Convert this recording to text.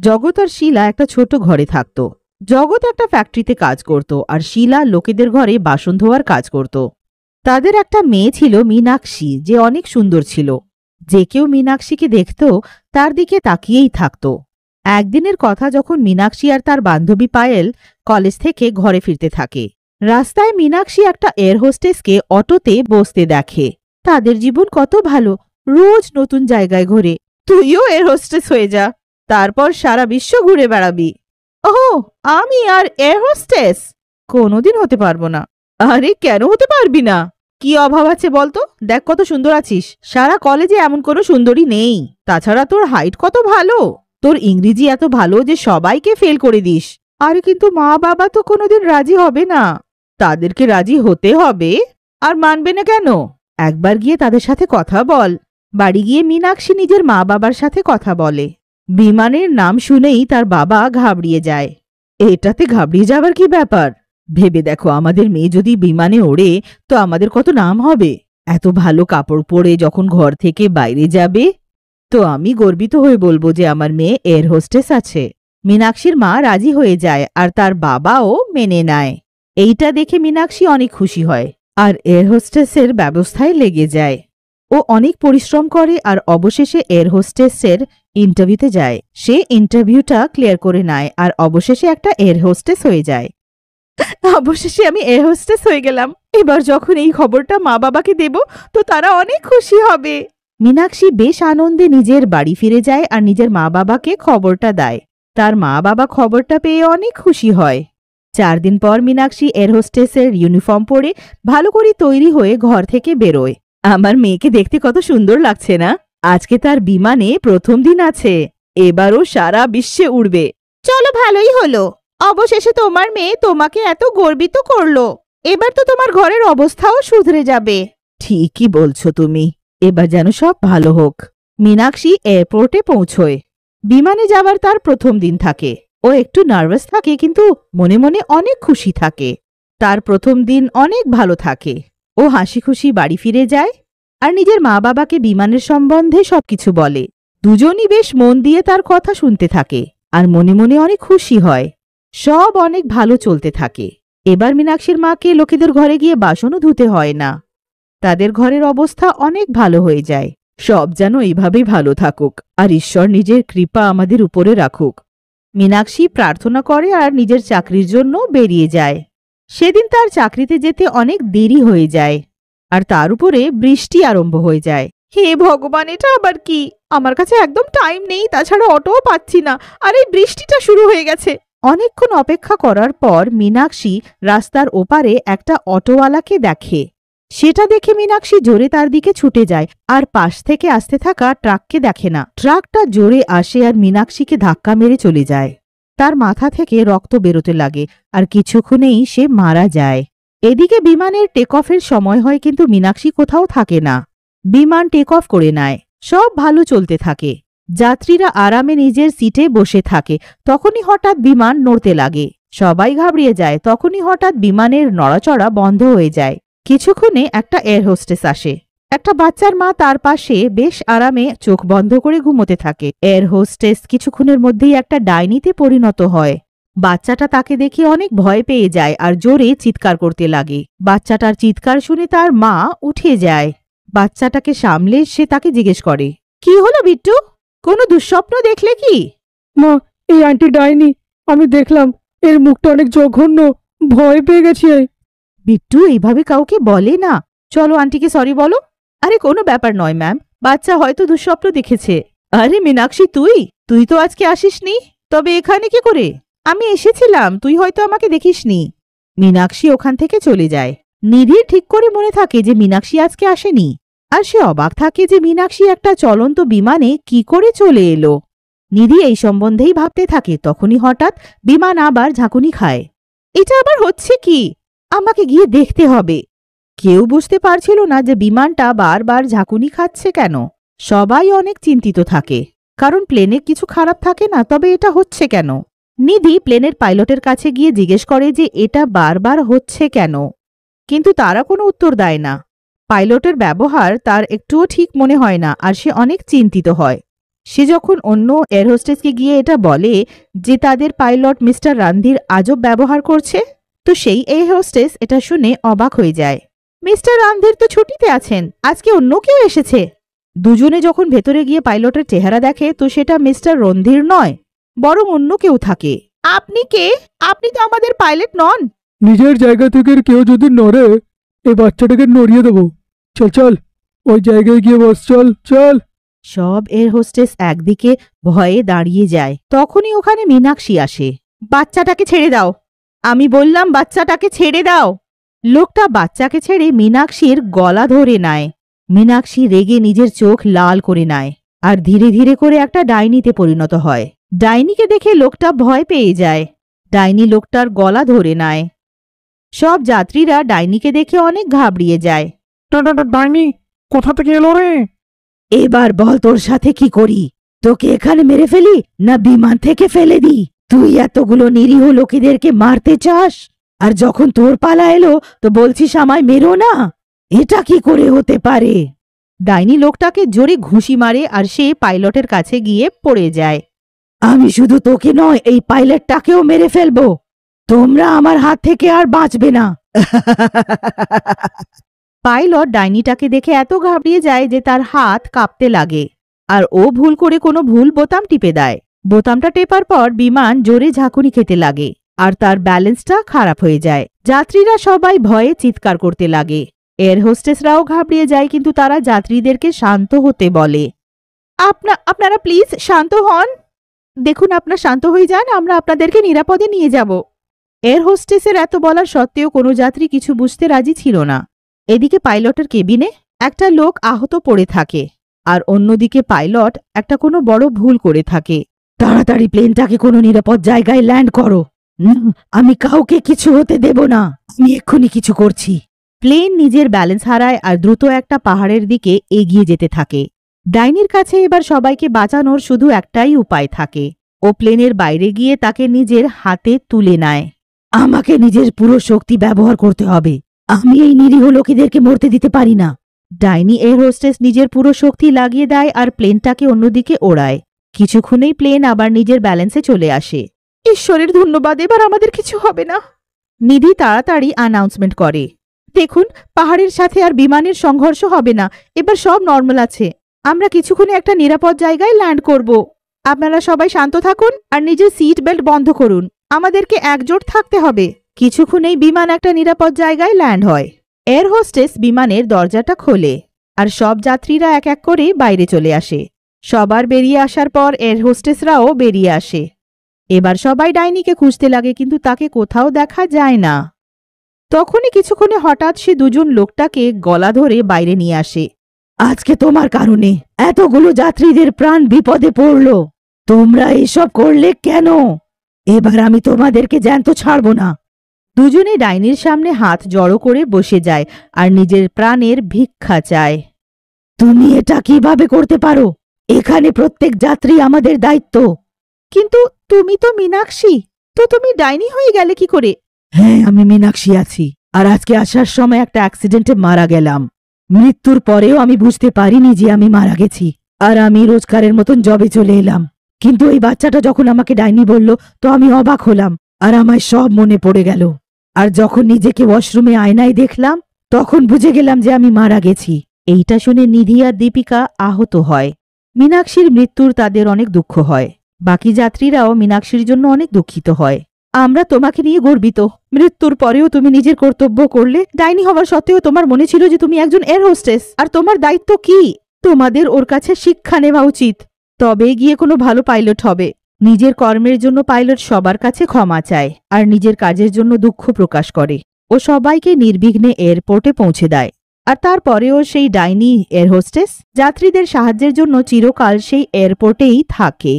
জগৎ আর শিলা একটা ছোট ঘরে থাকত। জগৎ একটা ফ্যাক্টরিতে কাজ করত আর শিলা লোকেদের ঘরে বাসন ধোয়ার কাজ করত। তাদের একটা মেয়ে ছিল মীনাক্ষী, যে অনেক সুন্দর ছিল। যে কেউ মীনাক্ষীকে দেখত তার দিকে তাকিয়েই থাকত। একদিনের কথা, যখন মীনাক্ষী আর তার বান্ধবী পায়েল কলেজ থেকে ঘরে ফিরতে থাকে, রাস্তায় মীনাক্ষী একটা এয়ার হোস্টেসকে অটোতে বসতে দেখে। তাদের জীবন কত ভালো, রোজ নতুন জায়গায় ঘোরে। তুইও এয়ার হোস্টেস হয়ে যা, তারপর সারা বিশ্ব ঘুরে বেড়াবি। ওহ, আমি আর এয়ার হোস্টেস কোনোদিন হতে পারবো না। আরে কেন হতে পারবি না? কি অভাব আছে বলতো? দেখ কত সুন্দর আছিস। সারা কলেজে এমন কোনো সুন্দরী নেই। তাছাড়া তোর হাইট কত ভালো, তোর ইংরেজি এত ভালো যে সবাইকে ফেল করে দিস। আরে কিন্তু মা বাবা তো কোনোদিন রাজি হবে না। তাদেরকে রাজি হতে হবে। আর মানবে না কেন? একবার গিয়ে তাদের সাথে কথা বল। বাড়ি গিয়ে মীনাক্ষী নিজের মা বাবার সাথে কথা বলে। বিমানের নাম শুনেই তার বাবা ঘাবড়িয়ে যায়। এটাতে ঘাবড়িয়ে যাবার কি ব্যাপার? ভেবে দেখো, আমাদের মেয়ে যদি বিমানে ওড়ে তো আমাদের কত নাম হবে। এত ভালো কাপড় পরে যখন ঘর থেকে বাইরে যাবে, তো আমি গর্বিত হয়ে বলবো যে আমার মেয়ে এয়ার হোস্টেস আছে। মীনাক্ষীর মা রাজি হয়ে যায় আর তার বাবাও মেনে নেয়। এইটা দেখে মীনাক্ষী অনেক খুশি হয় আর এয়ার হোস্টেসের ব্যবস্থায় লেগে যায়। ও অনেক পরিশ্রম করে আর অবশেষে এয়ার হোস্টেসের ইন্টারভিউতে যায়। সে ইন্টারভিউটা ক্লিয়ার করে নেয় আর অবশেষে একটা এয়ার হোস্টেস হয়ে যায়। অবশেষে আমি এয়ার হোস্টেস হয়ে গেলাম। এবার যখন এই খবরটা মা বাবাকে দেব তো তারা অনেক খুশি হবে। মীনাক্ষী বেশ আনন্দে নিজের বাড়ি ফিরে যায় আর নিজের মা বাবাকে খবরটা দেয়। তার মা বাবা খবরটা পেয়ে অনেক খুশি হয়। 4 দিন পর মীনাক্ষী এয়ার হোস্টেসের ইউনিফর্ম পরে ভালো করে তৈরি হয়ে ঘর থেকে বেরোয়। আমার মেয়েকে দেখতে কত সুন্দর লাগছে না? আজকে তার বিমানে প্রথম দিন আছে। এবারও সারা বিশ্বে উড়বে। চলো, ভালোই হলো। অবশেষে তোমার মেয়ে তোমাকে এত গর্বিত করলো। এবার তো তোমার ঘরের অবস্থাও শুধরে যাবে। ঠিকই বলছো তুমি। এবার যেন সব ভালো হোক। মীনাক্ষী এয়ারপোর্টে পৌঁছয়। বিমানে যাবার তার প্রথম দিন থাকে। ও একটু নার্ভাস থাকে, কিন্তু মনে মনে অনেক খুশি থাকে। তার প্রথম দিন অনেক ভালো থাকে। ও হাসি খুশি বাড়ি ফিরে যায় আর নিজের মা বাবাকে বিমানের সম্বন্ধে সবকিছু বলে। দুজনই বেশ মন দিয়ে তার কথা শুনতে থাকে আর মনে মনে অনেক খুশি হয়। সব অনেক ভালো চলতে থাকে। এবার মীনাক্ষীর মাকে লোকেদের ঘরে গিয়ে বাসনও ধুতে হয় না। তাদের ঘরের অবস্থা অনেক ভালো হয়ে যায়। সব যেন এইভাবেই ভালো থাকুক আর ঈশ্বর নিজের কৃপা আমাদের উপরে রাখুক। মীনাক্ষী প্রার্থনা করে আর নিজের চাকরির জন্য বেরিয়ে যায়। সেদিন তার চাকরিতে যেতে অনেক দেরি হয়ে যায় আর তার উপরে বৃষ্টি আরম্ভ হয়ে যায়। হে ভগবান, এটা আবার কি? আমার কাছে একদম টাইম নেই, তাছাড়া অটোও পাচ্ছি না, আর এই বৃষ্টিটা শুরু হয়ে গেছে। অনেকক্ষণ অপেক্ষা করার পর মীনাক্ষী রাস্তার ওপারে একটা অটোওয়ালাকে দেখে। সেটা দেখে মীনাক্ষী জোরে তার দিকে ছুটে যায় আর পাশ থেকে আসতে থাকা ট্রাককে দেখে না। ট্রাকটা জোরে আসে আর মীনাক্ষীকে ধাক্কা মেরে চলে যায়। তার মাথা থেকে রক্ত বেরোতে লাগে আর কিছুক্ষণেই সে মারা যায়। এদিকে বিমানের টেক অফের সময় হয়, কিন্তু মীনাক্ষী কোথাও থাকে না। বিমান টেক অফ করে নেয়। সব ভালো চলতে থাকে। যাত্রীরা আরামে নিজের সিটে বসে থাকে। তখনই হঠাৎ বিমান নড়তে লাগে। সবাই ঘাবড়িয়ে যায়। তখনই হঠাৎ বিমানের নড়াচড়া বন্ধ হয়ে যায়। কিছুক্ষণে একটা এয়ার হোস্টেস আসে। একটা বাচ্চার মা তার পাশে বেশ আরামে চোখ বন্ধ করে ঘুমোতে থাকে। এয়ার হোস্টেস কিছুক্ষণের মধ্যেই একটা ডাইনিতে পরিণত হয়। বাচ্চাটা তাকে দেখে অনেক ভয় পেয়ে যায় আর জোরে চিৎকার করতে লাগে। বাচ্চাটার চিৎকার শুনে তার মা উঠে যায়। বাচ্চাটাকে সামলে সে তাকে জিজ্ঞেস করে, কি হলো বিট্টু? কোনো দুঃস্বপ্ন দেখলে কি? মা, এই আন্টি ডাইনি। আমি দেখলাম এর মুখটা অনেক জঘন্য। ভয় পেয়ে গেছি। বিট্টু এইভাবে কাউকে বলে না। চলো আন্টিকে সরি বলো। আরে কোনো ব্যাপার নয় ম্যাম, বাচ্চা হয়তো দুঃস্বপ্ন দেখেছে। আরে মীনাক্ষী, তুই তো আজকে আসিসনি, তবে এখানে কি করে? আমি এসেছিলাম, তুই হয়তো আমাকে দেখিসনি। মীনাক্ষী ওখান থেকে চলে যায়। নিধির ঠিক করে মনে থাকে যে মীনাক্ষী আজকে আসেনি আর সে অবাক থাকে যে মীনাক্ষী একটা চলন্ত বিমানে কি করে চলে এলো। নিধি এই সম্বন্ধেই ভাবতে থাকে। তখনই হঠাৎ বিমান আবার ঝাঁকুনি খায়। এটা আবার হচ্ছে কি? আমাকে গিয়ে দেখতে হবে। কেউ বুঝতে পারছিল না যে বিমানটা বারবার ঝাঁকুনি খাচ্ছে কেন। সবাই অনেক চিন্তিত থাকে, কারণ প্লেনে কিছু খারাপ থাকে না, তবে এটা হচ্ছে কেন? নিধি প্লেনের পাইলটের কাছে গিয়ে জিজ্ঞেস করে যে এটা বারবার হচ্ছে কেন, কিন্তু তারা কোনো উত্তর দেয় না। পাইলটের ব্যবহার তার একটুও ঠিক মনে হয় না আর সে অনেক চিন্তিত হয়। সে যখন অন্য এয়ার হোস্টেসকে গিয়ে এটা বলে যে তাদের পাইলট মিস্টার রান্ধির আজব ব্যবহার করছে, তো সেই এয়ার হোস্টেস এটা শুনে অবাক হয়ে যায়। মিস্টার রান্ধির তো ছুটিতে আছেন, আজকে অন্য কেউ এসেছে। দুজনে যখন ভেতরে গিয়ে পাইলটের চেহারা দেখে তো সেটা মিস্টার রন্ধির নয়, বরং অন্য কেউ থাকে। আপনি কে? আপনি তো আমাদের পাইলট নন। নিজের জায়গা থেকে কেউ যদি নড়ে, এই বাচ্চাটাকে নড়িয়ে দেবো। চল চল, ওই জায়গায় গিয়ে বস, চল চল। সব এয়ার হোস্টেস একদিকে ভয়ে দাঁড়িয়ে যায়। তখনই ওখানে মীনাক্ষী আসে। বাচ্চাটাকে ছেড়ে দাও, আমি বললাম বাচ্চাটাকে ছেড়ে দাও। লোকটা বাচ্চাকে ছেড়ে মীনাক্ষীর গলা ধরে নেয়। মীনাক্ষী রেগে নিজের চোখ লাল করে নেয় আর ধীরে ধীরে করে একটা ডাইনিতে পরিণত হয়। ডাইনিকে দেখে লোকটা ভয় পেয়ে যায়। ডাইনি লোকটার গলা ধরে নেয়। সব যাত্রীরা ডাইনিকে দেখে অনেক ঘাবড়িয়ে যায়। ডাইনি কোথা থেকে এলো রে? এবার বল তোর সাথে কি করি? তোকে এখানে মেরে ফেলি না বিমান থেকে ফেলে দি? তুই এতগুলো নিরীহ লোকেদেরকে মারতে চাস, আর যখন তোর পালা এলো তো বলছিস আমায় মেরো না? এটা কি করে হতে পারে? ডাইনি লোকটাকে জোরে ঘুষি মারে আর সে পাইলটের কাছে গিয়ে পড়ে যায়। আমি শুধু তোকে নয়, এই পাইলটটাকেও মেরে ফেলবো। তোমরা আমার হাত থেকে আর বাঁচবে না। পাইলট ডাইনিটাকে দেখে এত ঘাবড়িয়ে যায় যে তার হাত কাঁপতে লাগে, আর ও ভুল করে কোনো ভুল বোতাম টিপে দেয়। বোতামটা টেপার পর বিমান জোরে ঝাঁকুনি খেতে লাগে আর তার ব্যালেন্সটা খারাপ হয়ে যায়। যাত্রীরা সবাই ভয়ে চিৎকার করতে লাগে। এয়ার হোস্টেসরাও ঘাবড়িয়ে যায়, কিন্তু তারা যাত্রীদেরকে শান্ত হতে বলে। আপনারা প্লিজ শান্ত হন। দেখুন, আপনারা শান্ত হয়ে যান, আমরা আপনাদেরকে নিরাপদে নিয়ে যাব। এয়ার হোস্টেসের এত বলার সত্ত্বেও কোনো যাত্রী কিছু বুঝতে রাজি ছিল না। এদিকে পাইলটের কেবিনে একটা লোক আহত পড়ে থাকে, আর অন্যদিকে পাইলট একটা কোনো বড় ভুল করে থাকে। তাড়াতাড়ি প্লেনটাকে কোনো নিরাপদ জায়গায় ল্যান্ড করো। আমি কাউকে কিছু হতে দেব না, আমি এক্ষুনি কিছু করছি। প্লেন নিজের ব্যালেন্স হারায় আর দ্রুত একটা পাহাড়ের দিকে এগিয়ে যেতে থাকে। ডাইনির কাছে এবার সবাইকে বাঁচানোর শুধু একটাই উপায় থাকে। ও প্লেনের বাইরে গিয়ে তাকে নিজের হাতে তুলে নেয়। আমাকে নিজের পুরো শক্তি ব্যবহার করতে হবে, আমি এই নিরীহ লোকেদেরকে মরতে দিতে পারি না। ডাইনি এয়ার হোস্টেস নিজের পুরো শক্তি লাগিয়ে দেয় আর প্লেনটাকে অন্যদিকে ওড়ায়। কিছুক্ষণেই প্লেন আবার নিজের ব্যালেন্সে চলে আসে। ঈশ্বরের ধন্যবাদ, এবার আমাদের কিছু হবে না। নিধি তাড়াতাড়ি অ্যানাউন্সমেন্ট করে, দেখুন, পাহাড়ের সাথে আর বিমানের সংঘর্ষ হবে না, এবার সব নর্মাল আছে। আমরা কিছুক্ষণে একটা নিরাপদ জায়গায় ল্যান্ড করব। আপনারা সবাই শান্ত থাকুন আর নিজের সিট বেল্ট বন্ধ করুন, আমাদেরকে একজোট থাকতে হবে। কিছুক্ষণেই বিমান একটা নিরাপদ জায়গায় ল্যান্ড হয়। এয়ার হোস্টেস বিমানের দরজাটা খোলে আর সব যাত্রীরা এক এক করে বাইরে চলে আসে। সবার বেরিয়ে আসার পর এয়ার হোস্টেসরাও বেরিয়ে আসে। এবার সবাই ডাইনিকে খুঁজতে লাগে, কিন্তু তাকে কোথাও দেখা যায় না। তখনই কিছুক্ষণে হঠাৎ সে দুজন লোকটাকে গলা ধরে বাইরে নিয়ে আসে। আজকে তোমার কারণে এতগুলো যাত্রীদের প্রাণ বিপদে পড়ল, তোমরা এসব করলে কেন? এবার আমি তোমাদেরকে জ্যান্ত ছাড়ব না। দুজনে ডাইনির সামনে হাত জড়ো করে বসে যায় আর নিজের প্রাণের ভিক্ষা চায়। তুমি এটা কিভাবে করতে পারো? এখানে প্রত্যেক যাত্রী আমাদের দায়িত্ব। কিন্তু তুমি তো মীনাক্ষী, তো তুমি ডাইনি হয়ে গেলে কি করে? হ্যাঁ, আমি মীনাক্ষী আছি, আর আজকে আসার সময় একটা অ্যাক্সিডেন্টে মারা গেলাম। মৃত্যুর পরেও আমি বুঝতে পারিনি যে আমি মারা গেছি, আর আমি রোজকারের মতন জবে চলে এলাম। কিন্তু এই বাচ্চাটা যখন আমাকে ডাইনি বলল তো আমি অবাক হলাম, আর আমায় সব মনে পড়ে গেল। আর যখন নিজেকে ওয়াশরুমে আয়নায় দেখলাম তখন বুঝে গেলাম যে আমি মারা গেছি। এইটা শুনে নিধি আর দীপিকা আহত হয়। মীনাক্ষীর মৃত্যুর তাদের অনেক দুঃখ হয়। বাকি যাত্রীরাও মীনাক্ষীর জন্য অনেক দুঃখিত হয়। আমরা তোমাকে নিয়ে গর্বিত, মৃত্যুর পরেও তুমি নিজের কর্তব্য করলে। ডাইনি হওয়ার সত্ত্বেও তোমার মনে ছিল যে তুমি একজন এয়ার হোস্টেস, আর তোমার দায়িত্ব কি? তোমাদের ওর কাছে শিক্ষা নেওয়া উচিত, তবে গিয়ে কোনো ভালো পাইলট হবে। নিজের কর্মের জন্য পাইলট সবার কাছে ক্ষমা চায় আর নিজের কাজের জন্য দুঃখ প্রকাশ করে। ও সবাইকে নির্বিঘ্নে এয়ারপোর্টে পৌঁছে দেয়। আর তারপরেও সেই ডাইনি এয়ার হোস্টেস যাত্রীদের সাহায্যের জন্য চিরকাল সেই এয়ারপোর্টেই থাকে।